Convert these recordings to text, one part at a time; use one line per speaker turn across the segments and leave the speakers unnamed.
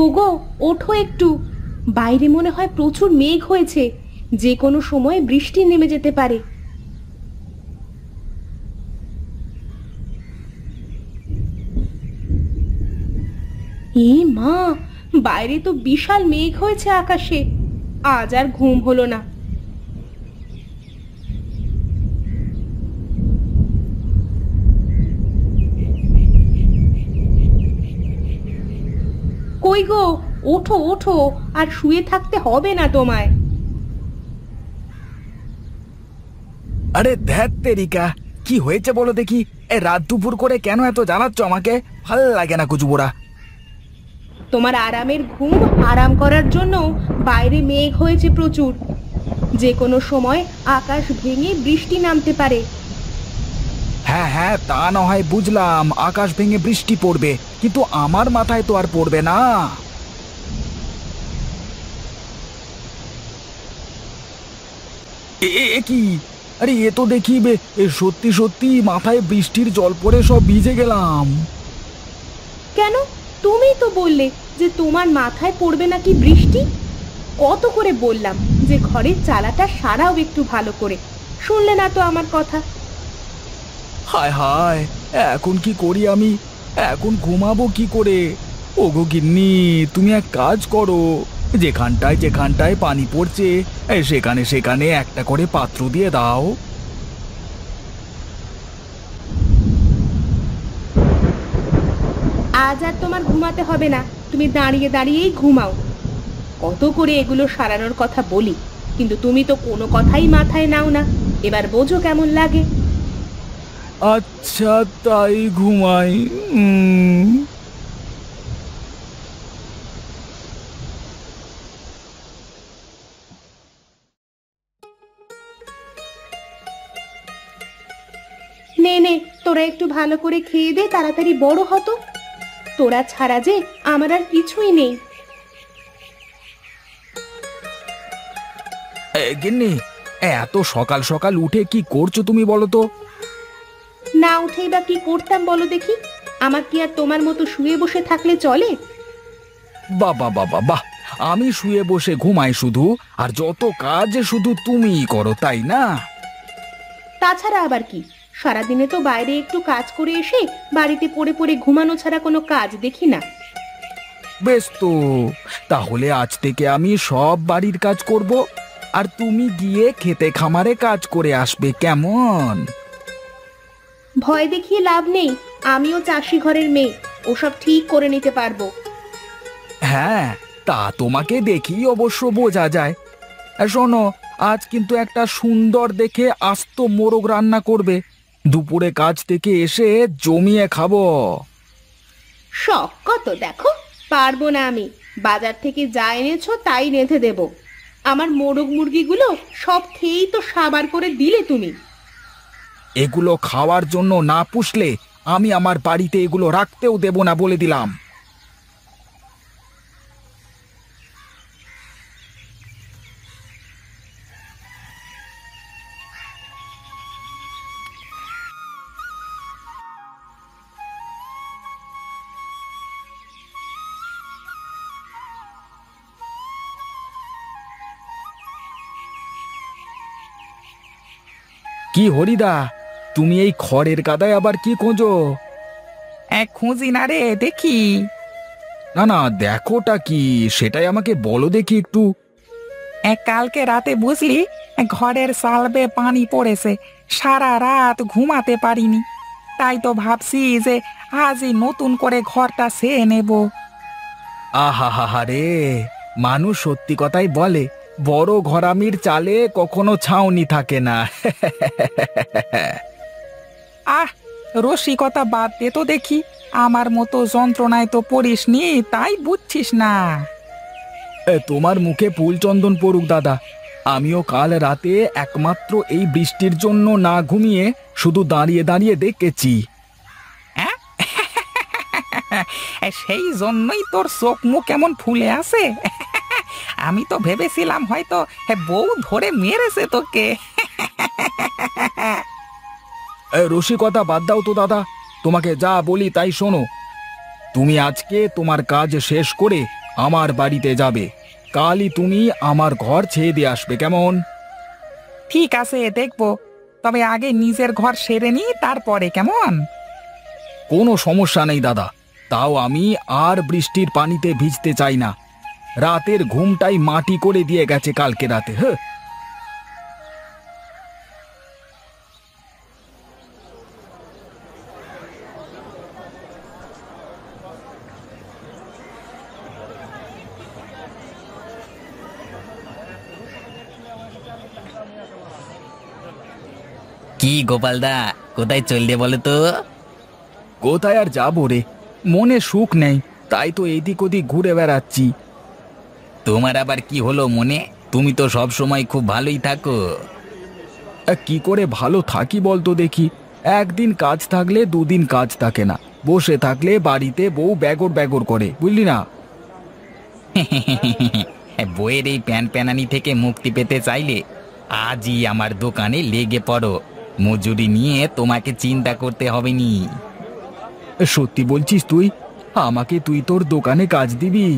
ওগো, ওঠো একটু। বাইরে মনে হয় প্রচুর মেঘ হয়েছে, যে কোনো সময় বৃষ্টি নেমে যেতে পারে। এ মা, বাইরে তো বিশাল মেঘ হয়েছে আকাশে। আজ আর ঘুম হলো না। কই গো, ওঠো ওঠো, আর শুয়ে থাকতে হবে না তোমায়।
আরে ধ্যাত তেরিকা, কি হয়েছে বলো দেখি? এ রাত দুপুর করে কেন এত জ্বালাচ্ছ আমাকে? ভাল লাগে না কুচুবোড়া।
তোমার আরামের ঘুম আরাম করার জন্য বাইরে মেঘ হয়েছে প্রচুর। যে কোনো সময় আকাশ ভেঙে বৃষ্টি নামতে পারে।
হ্যাঁ হ্যাঁ, তা না হয় বুঝলাম, আকাশ ভেঙে বৃষ্টি পড়বে, কিন্তু আমার মাথায় তো আর পড়বে না। এ কি? আরে এ তো দেখি সত্যি সত্যি মাথায় বৃষ্টির জল পড়ে সব ভিজে গেলাম।
কেন? তুমি তো বললে যে তোমার মাথায় পড়বে নাকি বৃষ্টি। কত করে বললাম যে ঘরের চালাটা সারাও একটু ভালো করে, শুনলে না তো আমার কথা।
হায় হায়, এখন কি করি আমি? এখন ঘুমাবো কি করে? ওগো গিন্নি, তুমি এক কাজ করো, যেখানটায় যেখানটায় পানি পড়ছে সেখানে সেখানে একটা করে পাত্র দিয়ে দাও।
আজ আর তোমার ঘুমাতে হবে না, তুমি দাঁড়িয়ে দাঁড়িয়েই ঘুমাও। কত করে এগুলো সারানোর কথা বলি, কিন্তু তুমি তো কোনো কথাই মাথায় নাও না। এবার বোঝো কেমন লাগে।
আচ্ছা, তাই ঘুমাই।
নে নে, তোরা একটু ভালো করে খেয়ে দে, তাড়াতাড়ি বড় হতো। তোরা ছাড়া যে আমার আর কিছুই নেই।
গিন্নি, এত সকাল সকাল উঠে কি করছো তুমি বলো তো?
না উঠেই বা কি করতাম বলো দেখি? আমার কি আর তোমার মতো শুয়ে বসে থাকলে চলে?
বাবা বাবা বাহ, আমি শুয়ে বসে ঘুমাই শুধু, আর যত কাজ শুধু তুমিই করো, তাই না?
তাছাড়া আবার কি? সারাদিনে তো বাইরে একটু কাজ করে এসে বাড়িতে পড়ে পড়ে ঘুমানো ছাড়া কোনো কাজ দেখি না।
বেশ তো, তাহলে আজ থেকে আমি সব বাড়ির কাজ করব, আর তুমি গিয়ে খেতে খামারে কাজ করে আসবে, কেমন?
ভয় দেখিয়ে লাভ নেই, আমিও চাষি ঘরের মেয়ে, ওসব ঠিক করে নিতে পারবো।
হ্যাঁ, তা তোমাকে দেখি অবশ্য বোঝা যায়। আর শোনো, আজ কিন্তু একটা সুন্দর দেখে আস্ত মোরগ রান্না করবে, দুপুরে কাজ থেকে এসে জমিয়ে খাবো।
শখ কত দেখো, পারবো না আমি। বাজার থেকে যা এনেছো তাই রেঁধে দেব। আমার মোরগ মুরগিগুলো সব খেয়েই তো সাবার করে দিলে তুমি।
এগুলো খাওয়ার জন্য না পুষলে আমি আমার বাড়িতে এগুলো রাখতেও দেব না, বলে দিলাম। কি হরিদা, তুমি এই খড়ের কাদায় আবার কি খোঁজো?
খুঁজি না রে, দেখি।
না না, দেখোটা কি সেটাই আমাকে বলো দেখি একটু।
কালকে রাতে বুঝলি, ঘরের সালবে পানি পড়েছে, সারা রাত ঘুমাতে পারিনি। তাই তো ভাবছি যে আজই নতুন করে ঘরটা সেয়ে নেব।
আহা হা হা রে, মানুষ সত্যি কথাই বলে, বড় ঘরামির চালে কখনো ছাউনি থাকে না।
আহ, রসিকতা বাদ দে তো দেখি। আমার মতো যন্ত্রণায় তো পড়িসনি, তাই বুঝছিস না।
তোমার মুখে ফুল চন্দন পড়ুক দাদা, আমিও কাল রাতে একমাত্র এই বৃষ্টির জন্য না ঘুমিয়ে শুধু দাঁড়িয়ে দাঁড়িয়ে দেখেছি।
হ্যাঁ, সেই জন্যই তোর চোখ মুখ কেমন ফুলে আছে। আমি তো ভেবেছিলাম হয়তো বউ ধরে মেরেছে তোকে।
রসিকতা বাদ দাও তো দাদা, তোমাকে যা বলি তাই শোনো। তুমি আজকে তোমার কাজ শেষ করে আমার বাড়িতে যাবে। কালই তুমি আমার ঘর ছেড়ে দিয়ে আসবে, কেমন?
ঠিক আছে, দেখবো। তবে আগে নিজের ঘর সেরে নি, তারপরে, কেমন?
কোনো সমস্যা নেই দাদা, তাও আমি আর বৃষ্টির পানিতে ভিজতে চাই না। রাতের ঘুমটাই মাটি করে দিয়ে গেছে কালকে রাতে। হ্যাঁ,
কি গোপালদা, কোথায় চললে বলো তো?
কোথায় আর যাবো রে, মনে সুখ নেই, তাই তো এদিক ওদিক ঘুরে বেড়াচ্ছি।
তোমার আবার কি হলো মনে? তুমি তো সব সময় খুব ভালোই থাকো।
কি করে ভালো থাকি বলতো দেখি? একদিন কাজ থাকলে দুদিন কাজ থাকে না, বসে থাকলে বাড়িতে বউ ব্যাগর ব্যাগর করে, বুঝলি না?
বইয়ের এই প্যান প্যানানি থেকে মুক্তি পেতে চাইলে আজই আমার দোকানে লেগে পড়ো। মজুরি নিয়ে তোমাকে চিন্তা করতে হবে নি।
সত্যি বলছিস তুই? আমাকে তুই তোর দোকানে কাজ দিবি?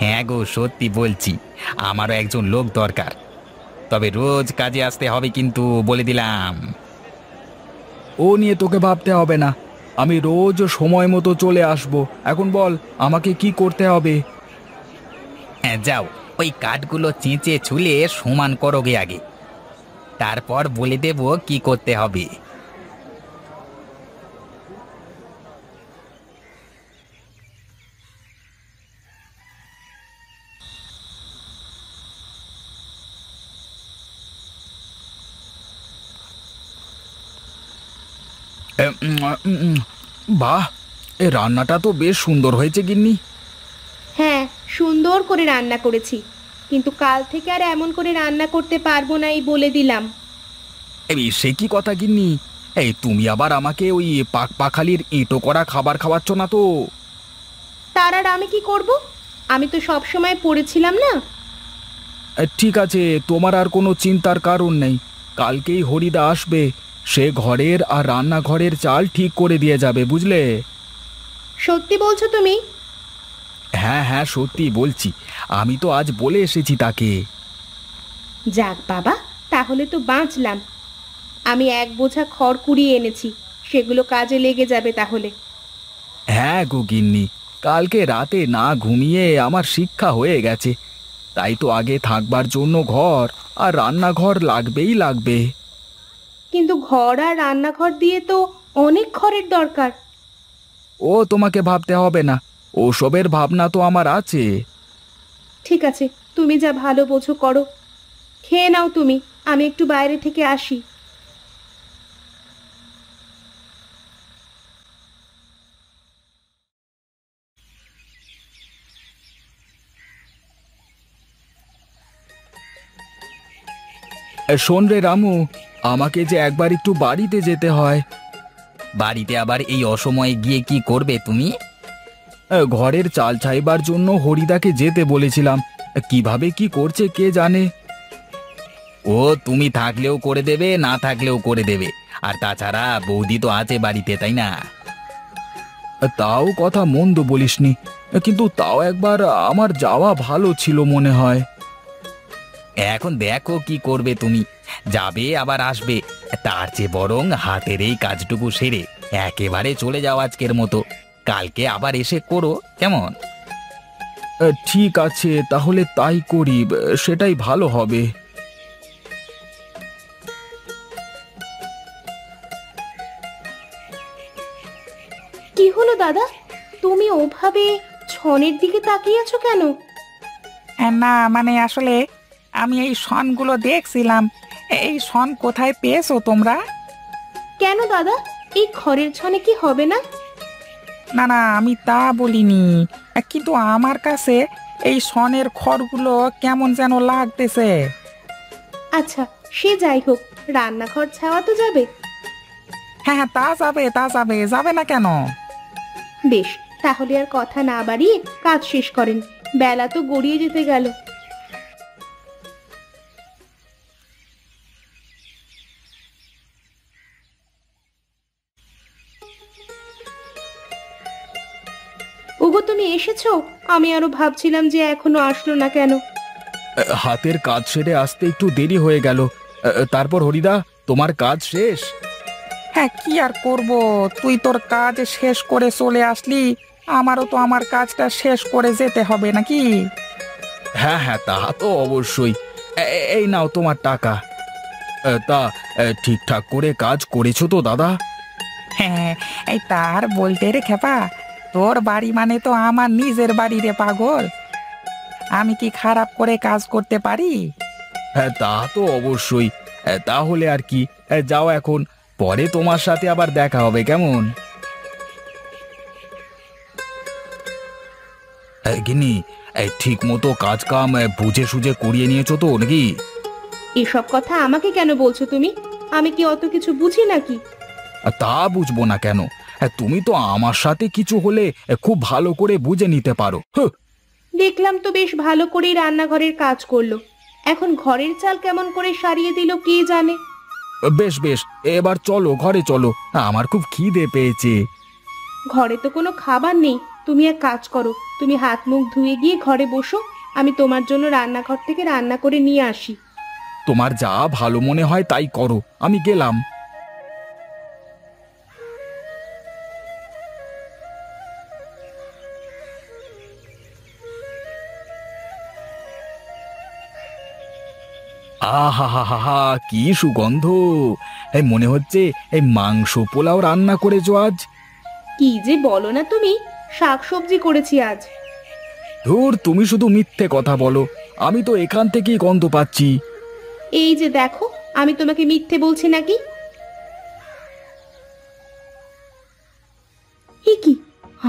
হ্যাঁ গো, সত্যি বলছি। আমারও একজন লোক দরকার, তবে রোজ কাজে আসতে হবে কিন্তু, বলে দিলাম।
ও নিয়ে তোকে ভাবতে হবে না, আমি রোজ সময় মতো চলে আসব। এখন বল আমাকে কি করতে হবে?
হ্যাঁ যাও, ওই কাঠগুলো চেঁচে ছুলে সমান করোগে আগে, তারপর বলে দেব কি করতে হবে।
বাহ, এ রান্নাটা তো বেশ সুন্দর হয়েছে গিন্নি।
হ্যাঁ, সুন্দর করে রান্না করেছি, কিন্তু কাল থেকে আর এমন করে রান্না করতে পারবো না, এই বলে দিলাম।
এই সে কি কথা গিন্নি? এই তুমি আবার আমাকে ওই পাক পাখালির এঁটো করা খাবার খাওয়াচ্ছ না তো?
তার আর আমি কি করব? আমি তো সব সময় পড়েছিলাম না।
ঠিক আছে, তোমার আর কোনো চিন্তার কারণ নেই। কালকেই হরিদা আসবে, সে ঘরের আর রান্নাঘরের চাল ঠিক করে দিয়ে যাবে, বুঝলে?
সত্যি বলছো তুমি?
হ্যাঁ হ্যাঁ, সত্যি বলছি, আমি তো আজ বলে এসেছি তাকে।
যাক বাবা, তাহলে তো বাঁচলাম। আমি এক বোঝা খড় কুড়িয়ে এনেছি, সেগুলো কাজে লেগে যাবে তাহলে।
হ্যাঁ গো গিন্নি, কালকে রাতে না ঘুমিয়ে আমার শিক্ষা হয়ে গেছে। তাই তো আগে থাকবার জন্য ঘর আর রান্নাঘর লাগবেই লাগবে।
কিন্তু ঘর আর রান্নাঘর দিয়ে তো অনেক খড়ের দরকার।
ও তোমাকে ভাবতে হবে না, ওসবের ভাবনা তো আমার আছে।
ঠিক আছে, তুমি যা ভালো বোঝো করো। খেয়ে নাও তুমি, আমি একটু বাইরে থেকে আসি।
শোন রে রামু, আমাকে যে একবার একটু বাড়িতে যেতে হয়।
বাড়িতে আবার এই অসময়ে গিয়ে কি করবে তুমি?
ঘরের চাল চাইবার জন্য হরিদাকে যেতে বলেছিলাম, কিভাবে কি করছে কে জানে।
ও তুমি থাকলেও করে দেবে, না থাকলেও করে দেবে। আর তাছাড়া বৌদি তো আছে বাড়িতে, তাই না?
তাও কথা মন্দ বলিসনি, কিন্তু তাও একবার আমার যাওয়া ভালো ছিল মনে হয়।
এখন দেখো কি করবে তুমি, যাবে আবার আসবে, তার চেয়ে বরং হাতের এই কাজটুকু সেরে একেবারে চলে যাও আজকের মতো। কালকে আবার এসে করো, কেমন?
ঠিক আছে, তাহলে তাই করি, সেটাই ভালো হবে।
কি হলো দাদা, তুমি ওভাবে ছনের দিকে তাকিয়ে আছো কেন?
না মানে আসলে আমি এই শনগুলো দেখছিলাম। এই শন কোথায় পেয়েছো তোমরা?
কেন দাদা, এই খড়ের ছনে কি হবে না?
না না, আমি তা বলিনি, কিন্তু আমার কাছে এই শনের খড়গুলো কেমন যেন লাগতেছে।
আচ্ছা, সে যাই হোক, রান্নাঘর ছাওয়া তো যাবে।
হ্যাঁ হ্যাঁ, তা যাবে, তা যাবে, যাবে না কেন?
বেশ, তাহলে আর কথা না বাড়িয়ে কাজ শেষ করেন, বেলা তো গড়িয়ে যেতে গেল। ওগো, তুমি এসেছো? গিয়েছো? আমি আরো ভাবছিলাম যে এখনো আসলো না কেন।
হাতের কাজ সেরে আসতে একটু দেরি হয়ে গেল। তারপর হরিদা, তোমার কাজ শেষ?
হ্যাঁ, কি আর করব, তুই তোর কাজ শেষ করে চলে আসলি, আমারও তো আমার কাজটা শেষ করে যেতে হবে নাকি?
হ্যাঁ হ্যাঁ, তা তো অবশ্যই। এই নাও তোমার টাকা। তা ঠিকঠাক করে কাজ করেছো তো দাদা?
হ্যাঁ, এই তার বলতে রে খেপা, তোর বাড়ি মানে তো আমার নিজের বাড়ি রে পাগল। আমি কি খারাপ করে কাজ করতে পারি?
হ্যাঁ, তা তো অবশ্যই। তাহলে আর কি, যাও এখন, পরে তোমার সাথে আবার দেখা হবে, কেমন? গিন্নি, ঠিক মতো কাজ কাম বুঝে সুঝে করিয়ে নিয়েছো তো নাকি?
এসব কথা আমাকে কেন বলছো তুমি? আমি কি অত কিছু বুঝি নাকি?
তা বুঝবো না কেন? তুমি তো আমার সাথে কিছু হলে খুব ভালো করে বুঝে নিতে পারো।
দেখলাম তো বেশ ভালো করেই রান্নাঘরের কাজ করলো। এখন ঘরের চাল কেমন করে সারিয়ে দিল কে জানে।
বেশ বেশ, এবার চলো ঘরে চলো, আমার খুব খিদে পেয়েছে।
ঘরে তো কোনো খাবার নেই। তুমি এক কাজ করো, তুমি হাত মুখ ধুয়ে গিয়ে ঘরে বসো, আমি তোমার জন্য রান্নাঘর থেকে রান্না করে নিয়ে আসি।
তোমার যা ভালো মনে হয় তাই করো, আমি গেলাম। আহা হা হা হা, কি সুগন্ধ! মনে হচ্ছে এই মাংস পোলাও রান্না করেছো আজ।
কি যে বলো না তুমি, শাকসবজি করেছি আজ।
ধুর, তুমি শুধু মিথ্যে কথা বলো, আমি তো এখান থেকেই গন্ধ পাচ্ছি।
এই যে দেখো, আমি তোমাকে মিথ্যে বলছি নাকি? এ কি,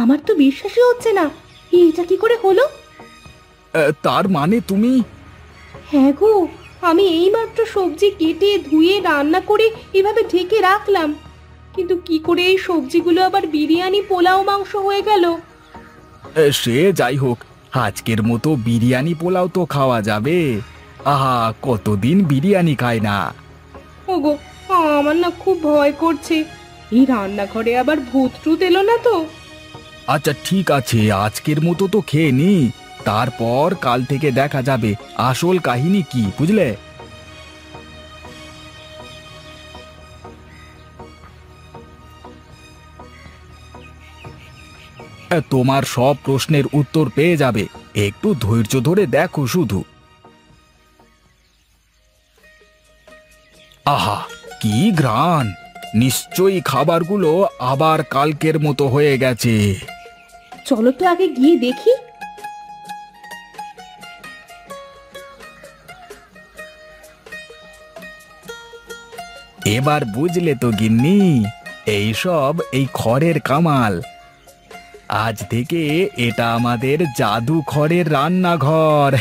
আমার তো বিশ্বাসই হচ্ছে না। এটা কি করে হলো?
তার মানে তুমি?
হ্যাঁ গো, আমি এইমাত্র সবজি কেটে ধুয়ে রান্না করে এভাবে ঢেকে রাখলাম, কিন্তু কি করে এই সবজিগুলো আবার বিরিয়ানি পোলাও মাংস হয়ে গেল?
সে যাই হোক, আজকের মতো বিরিয়ানি পোলাও তো খাওয়া যাবে। আহা, কতদিন বিরিয়ানি খায় না।
ওগো, আমার না খুব ভয় করছে। এই রান্নাঘরে আবার ভূত টুত এলো না তো?
আচ্ছা ঠিক আছে, আজকের মতো তো খেয়ে নি, তারপর কাল থেকে দেখা যাবে আসল কাহিনী কি, বুঝলে? তোমার সব প্রশ্নের উত্তর পেয়ে যাবে, একটু ধৈর্য ধরে দেখো শুধু। আহা, কি ঘ্রাণ! নিশ্চয়ই খাবারগুলো আবার কালকের মতো হয়ে গেছে।
চলো তো আগে গিয়ে দেখি।
এবার বুঝলে তো গিন্নি, এই খড়ের কামাল। আজ থেকে এটা আমাদের জাদু খড়ের রান্নাঘর।